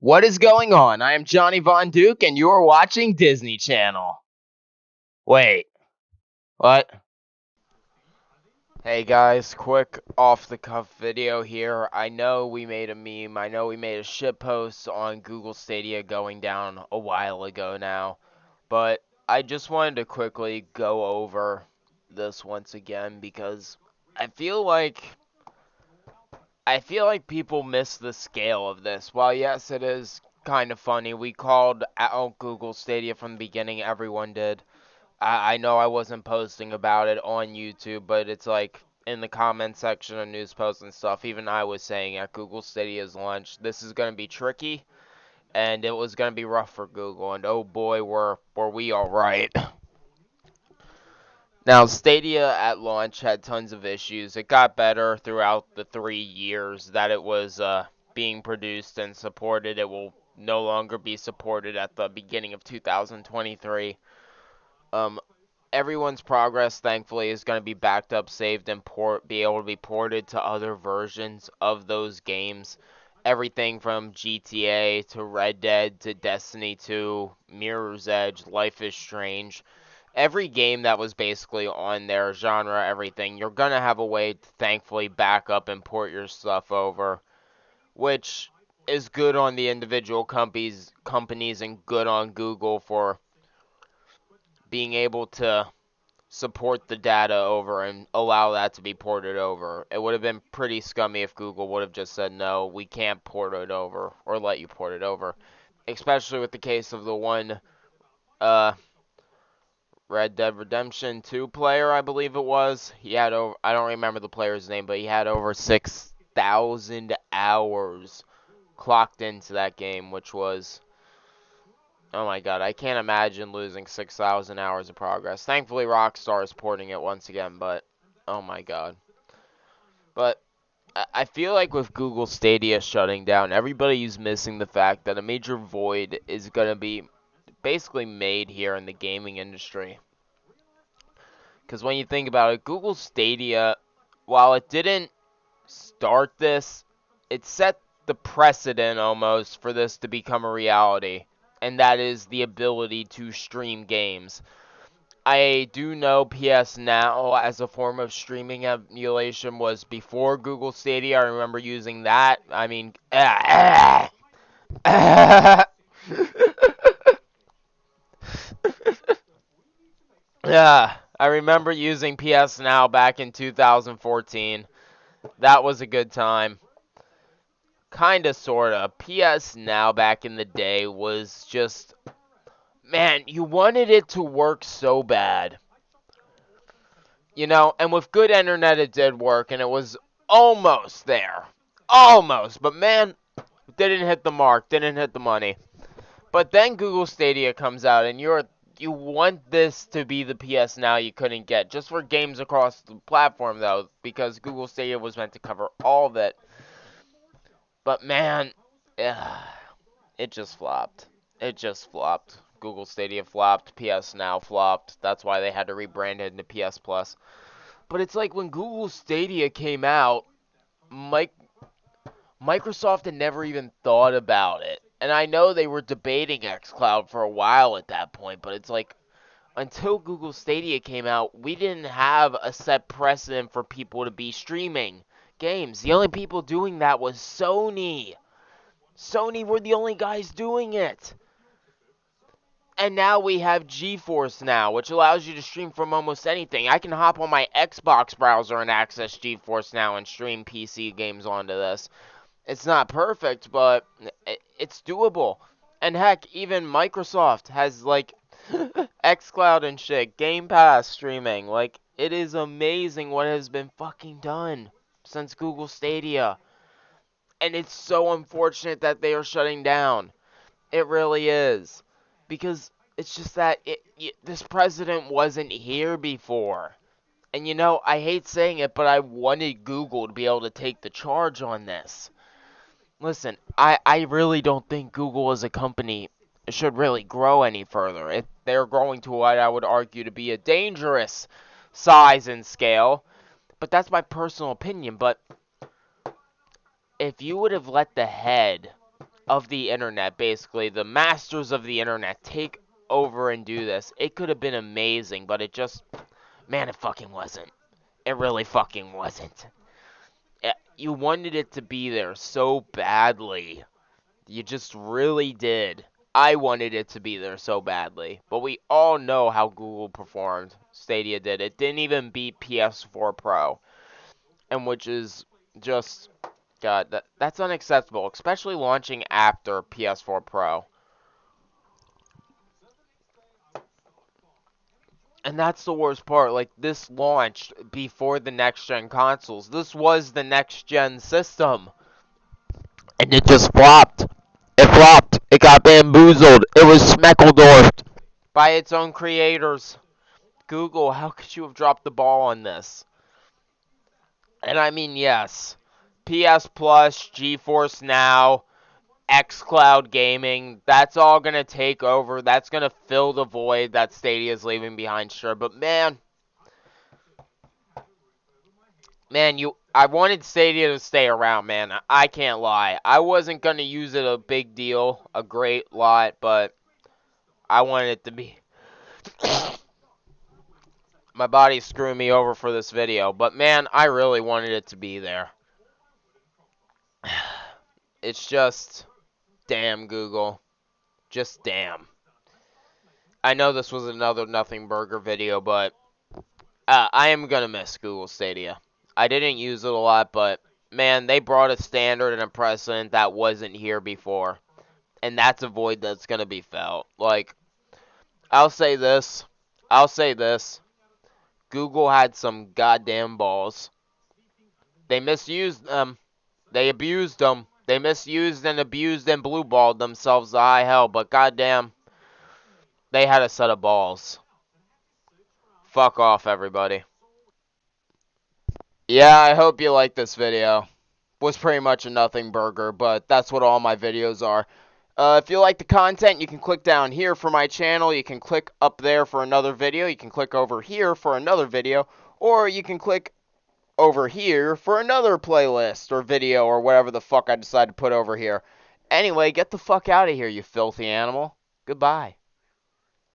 What is going on? I am Johnny Von Duke, and you are watching Disney Channel. Wait, what? Hey guys, quick off-the-cuff video here. I know we made a meme. I know we made a shitpost on Google Stadia going down a while ago now. But I just wanted to quickly go over this once again because I feel like people miss the scale of this. While yes, it is kind of funny. We called out Google Stadia from the beginning. Everyone did. I know I wasn't posting about it on YouTube, but it's like in the comment section of news posts and stuff. Even I was saying at Google Stadia's launch, this is going to be tricky, and it was going to be rough for Google. And oh boy, were we all right. Now, Stadia at launch had tons of issues. It got better throughout the 3 years that it was being produced and supported. It will no longer be supported at the beginning of 2023. Um, Everyone's progress, thankfully, is going to be backed up, saved, and be able to be ported to other versions of those games. Everything from GTA to Red Dead to Destiny 2, Mirror's Edge, Life is Strange. Every game that was basically on their genre, everything, you're going to have a way to thankfully back up and port your stuff over, which is good on the individual companies and good on Google for being able to support the data over and allow that to be ported over. It would have been pretty scummy if Google would have just said, no, we can't port it over or let you port it over. Especially with the case of the one uh, Red Dead Redemption 2 player, I believe it was. He had over, I don't remember the player's name, but he had over 6,000 hours clocked into that game, which was, oh my god, I can't imagine losing 6,000 hours of progress. Thankfully, Rockstar is porting it once again, but oh my god. But I feel like with Google Stadia shutting down, everybody's missing the fact that a major void is going to be basically made here in the gaming industry. Because when you think about it, Google Stadia, while it didn't start this, it set the precedent almost for this to become a reality. And that is the ability to stream games. I do know PS Now as a form of streaming emulation was before Google Stadia. I remember using that. I mean, yeah, I remember using PS Now back in 2014. That was a good time. Kinda, sorta. PS Now back in the day was just, man, you wanted it to work so bad. You know, and with good internet it did work, and it was almost there. Almost. But man, didn't hit the mark, didn't hit the money. But then Google Stadia comes out, and you want this to be the PS Now you couldn't get. Just for games across the platform, though, because Google Stadia was meant to cover all of it. But man, it just flopped. It just flopped. Google Stadia flopped, PS Now flopped. That's why they had to rebrand it into PS Plus. But it's like when Google Stadia came out, Microsoft had never even thought about it. And I know they were debating xCloud for a while at that point, but it's like, until Google Stadia came out, we didn't have a set precedent for people to be streaming games. The only people doing that was Sony. Sony were the only guys doing it. And now we have GeForce Now, which allows you to stream from almost anything. I can hop on my Xbox browser and access GeForce Now and stream PC games onto this. It's not perfect, but it's doable. And heck, even Microsoft has like xCloud and shit, Game Pass streaming. Like, it is amazing what has been fucking done since Google Stadia. And it's so unfortunate that they are shutting down. It really is. Because it's just that this president wasn't here before. And you know, I hate saying it, but I wanted Google to be able to take the charge on this. Listen, I really don't think Google as a company should really grow any further. They're growing to what I would argue to be a dangerous size and scale. But that's my personal opinion. But if you would have let the head of the internet, basically, the masters of the internet, take over and do this. It could have been amazing, but it just, man, it fucking wasn't. It really fucking wasn't. You wanted it to be there so badly. You just really did. I wanted it to be there so badly. But we all know how Google performed. Stadia did. It didn't even beat PS4 Pro. And which is just, God, that's unacceptable. Especially launching after PS4 Pro. And that's the worst part. Like, this launched before the next-gen consoles. This was the next-gen system. And it just flopped. It flopped. It got bamboozled. It was Schmeckledorfed by its own creators. Google, how could you have dropped the ball on this? And I mean, yes, PS Plus, GeForce Now, xCloud gaming, that's all going to take over. That's going to fill the void that Stadia is leaving behind, sure. But man, I wanted Stadia to stay around, man. I can't lie. I wasn't going to use it a big deal, a great lot, but I wanted it to be. My body's screwing me over for this video, but man, I really wanted it to be there. It's just, damn, Google. Just damn. I know this was another Nothing Burger video, but I am going to miss Google Stadia. I didn't use it a lot, but man, they brought a standard and a precedent that wasn't here before. And that's a void that's going to be felt. Like, I'll say this. I'll say this. Google had some goddamn balls. They misused them. They abused them. They misused and abused and blue-balled themselves to high hell, but goddamn, they had a set of balls. Fuck off, everybody. Yeah, I hope you like this video. Was pretty much a nothing burger, but that's what all my videos are. If you like the content, you can click down here for my channel. You can click up there for another video. You can click over here for another video. Or you can click over here for another playlist or video or whatever the fuck I decide to put over here. Anyway, get the fuck out of here, you filthy animal. Goodbye.